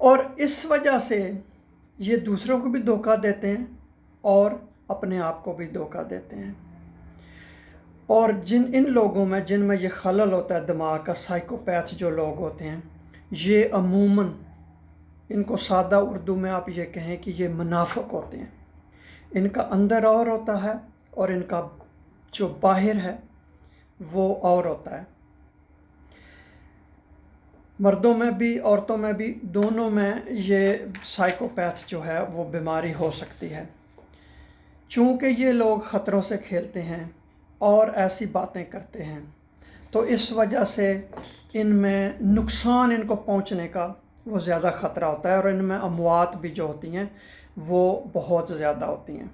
اور اس وجہ سے یہ دوسروں کو بھی دھوکہ دیتے ہیں اور اپنے آپ کو بھی دھوکہ دیتے ہیں۔ اور ان لوگوں میں جن میں یہ خلل ہوتا ہے دماغ کا، سائیکوپیتھ جو لوگ ہوتے ہیں، یہ عموماً ان کو سادہ اردو میں آپ یہ کہیں کہ یہ منافق ہوتے ہیں۔ ان کا اندر اور ہوتا ہے اور ان کا جو باہر ہے وہ اور ہوتا ہے۔ مردوں میں بھی عورتوں میں بھی دونوں میں یہ سائیکوپیتھ جو ہے وہ بیماری ہو سکتی ہے۔ چونکہ یہ لوگ خطروں سے کھیلتے ہیں اور ایسی باتیں کرتے ہیں، تو اس وجہ سے ان میں نقصان ان کو پہنچنے کا وہ زیادہ خطرہ ہوتا ہے، اور ان میں اموات بھی جو ہوتی ہیں وہ بہت زیادہ ہوتی ہیں۔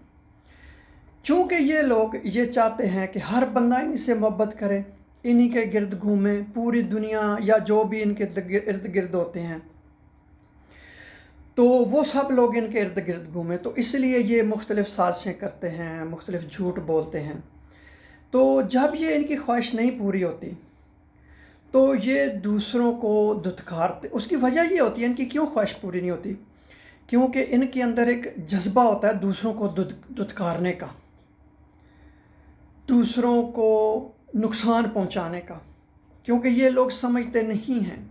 چونکہ یہ لوگ یہ چاہتے ہیں کہ ہر بندہ ان سے محبت کرے، انہی کے گرد گھومے، پوری دنیا یا جو بھی ان کے ارد گرد ہوتے ہیں تو وہ سب لوگ ان کے ارد گرد گھومیں، تو اس لیے یہ مختلف سازشیں کرتے ہیں، مختلف جھوٹ بولتے ہیں۔ تو جب یہ ان کی خواہش نہیں پوری ہوتی تو یہ دوسروں کو دھتکارتے۔ اس کی وجہ یہ ہوتی ہے ان کی کیوں خواہش پوری نہیں ہوتی، کیونکہ ان کے اندر ایک جذبہ ہوتا ہے دوسروں کو دھتکارنے کا، دوسروں کو نقصان پہنچانے کا۔ کیونکہ یہ لوگ سمجھتے نہیں ہیں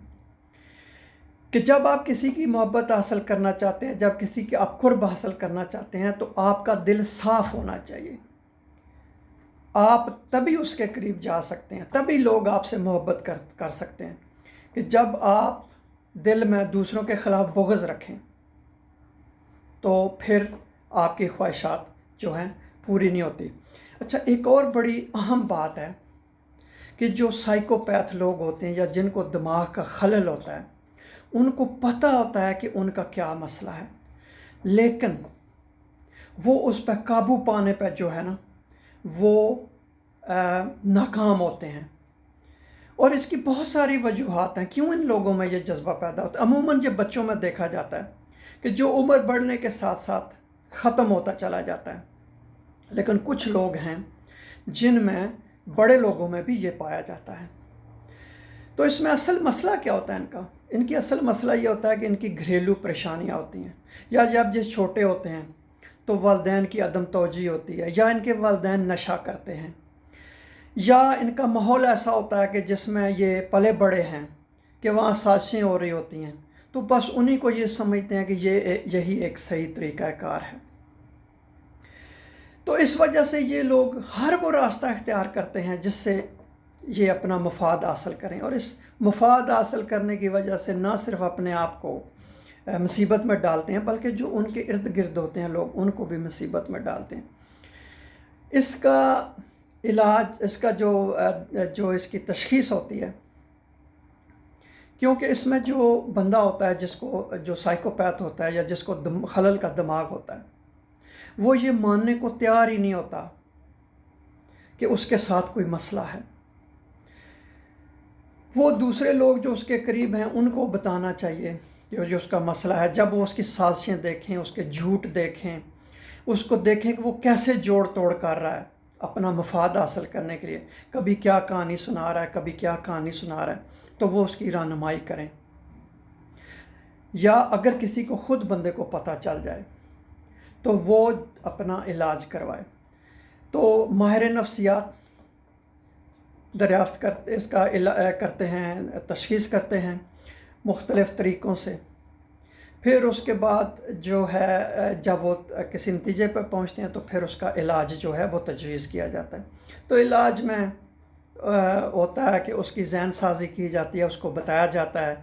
کہ جب آپ کسی کی محبت حاصل کرنا چاہتے ہیں، جب کسی کے آپ قرب حاصل کرنا چاہتے ہیں، تو آپ کا دل صاف ہونا چاہیے۔ آپ تبھی اس کے قریب جا سکتے ہیں، تبھی لوگ آپ سے محبت کر سکتے ہیں، کہ جب آپ دل میں دوسروں کے خلاف بغض رکھیں تو پھر آپ کی خواہشات جو ہیں پوری نہیں ہوتی۔ اچھا، ایک اور بڑی اہم بات ہے کہ جو سائیکوپیتھ لوگ ہوتے ہیں یا جن کو دماغ کا خلل ہوتا ہے، ان کو پتہ ہوتا ہے کہ ان کا کیا مسئلہ ہے، لیکن وہ اس پہ قابو پانے پہ جو ہے نا وہ ناکام ہوتے ہیں۔ اور اس کی بہت ساری وجوہات ہیں کیوں ان لوگوں میں یہ جذبہ پیدا ہوتا ہے۔ عموماً یہ بچوں میں دیکھا جاتا ہے کہ جو عمر بڑھنے کے ساتھ ساتھ ختم ہوتا چلا جاتا ہے، لیکن کچھ لوگ ہیں جن میں بڑے لوگوں میں بھی یہ پایا جاتا ہے۔ تو اس میں اصل مسئلہ کیا ہوتا ہے ان کی اصل مسئلہ یہ ہوتا ہے کہ ان کی گھریلو پریشانیاں ہوتی ہیں، یا جب یہ چھوٹے ہوتے ہیں تو والدین کی عدم توجہی ہوتی ہے، یا ان کے والدین نشہ کرتے ہیں، یا ان کا ماحول ایسا ہوتا ہے کہ جس میں یہ پلے بڑے ہیں کہ وہاں سازشیں ہو رہی ہوتی ہیں، تو بس انہی کو یہ سمجھتے ہیں کہ یہی ایک صحیح طریقہ کار ہے۔ تو اس وجہ سے یہ لوگ ہر وہ راستہ اختیار کرتے ہیں جس سے یہ اپنا مفاد حاصل کریں، اور اس مفاد حاصل کرنے کی وجہ سے نہ صرف اپنے آپ کو مصیبت میں ڈالتے ہیں بلکہ جو ان کے ارد گرد ہوتے ہیں لوگ ان کو بھی مصیبت میں ڈالتے ہیں۔ اس کا علاج، اس کا جو اس کی تشخیص ہوتی ہے، کیونکہ اس میں جو بندہ ہوتا ہے جو سائیکوپیتھ ہوتا ہے یا جس کو خلل کا دماغ ہوتا ہے، وہ یہ ماننے کو تیار ہی نہیں ہوتا کہ اس کے ساتھ کوئی مسئلہ ہے۔ وہ دوسرے لوگ جو اس کے قریب ہیں ان کو بتانا چاہیے جو اس کا مسئلہ ہے۔ جب وہ اس کی سازشیں دیکھیں، اس کے جھوٹ دیکھیں، اس کو دیکھیں کہ وہ کیسے جوڑ توڑ کر رہا ہے اپنا مفاد حاصل کرنے کے لیے، کبھی کیا کہانی سنا رہا ہے، کبھی کیا کہانی سنا رہا ہے، تو وہ اس کی رہنمائی کریں۔ یا اگر کسی کو خود بندے کو پتہ چل جائے تو وہ اپنا علاج کروائے۔ تو ماہر نفسیات دریافت کرتے اس کا کرتے ہیں، تشخیص کرتے ہیں مختلف طریقوں سے۔ پھر اس کے بعد جو ہے جب وہ کسی نتیجے پر پہنچتے ہیں تو پھر اس کا علاج جو ہے وہ تجویز کیا جاتا ہے۔ تو علاج میں ہوتا ہے کہ اس کی ذہن سازی کی جاتی ہے، اس کو بتایا جاتا ہے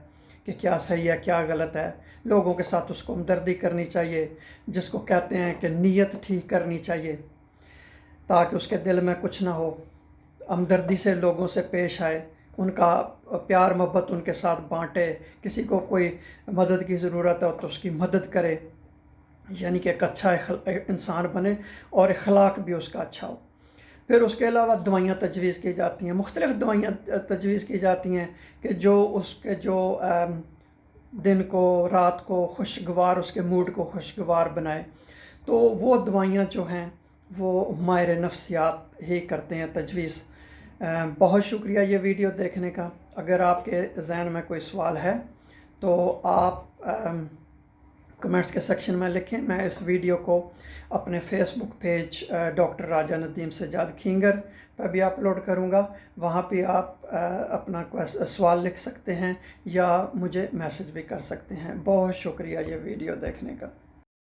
کہ کیا صحیح ہے کیا غلط ہے، لوگوں کے ساتھ اس کو ہمدردی کرنی چاہیے، جس کو کہتے ہیں کہ نیت ٹھیک کرنی چاہیے تاکہ اس کے دل میں کچھ نہ ہو، ہمدردی سے لوگوں سے پیش آئے، ان کا پیار محبت ان کے ساتھ بانٹے، کسی کو کوئی مدد کی ضرورت ہے تو اس کی مدد کرے، یعنی کہ ایک اچھا انسان بنے اور اخلاق بھی اس کا اچھا ہو۔ پھر اس کے علاوہ دوائیاں تجویز کی جاتی ہیں، مختلف دوائیاں تجویز کی جاتی ہیں کہ جو اس کے دن کو رات کو خوشگوار، اس کے موڈ کو خوشگوار بنائے۔ تو وہ دوائیاں جو ہیں وہ ماہر نفسیات ہی کرتے ہیں تجویز۔ بہت شکریہ یہ ویڈیو دیکھنے کا۔ اگر آپ کے ذہن میں کوئی سوال ہے تو آپ کمنٹس کے سیکشن میں لکھیں. میں اس ویڈیو کو اپنے فیس بک پیج ڈاکٹر راجہ ندیم سجاد کھینگر پہ بھی اپلوڈ کروں گا. وہاں پہ آپ اپنا سوال لکھ سکتے ہیں یا مجھے میسج بھی کر سکتے ہیں. بہت شکریہ یہ ویڈیو دیکھنے کا.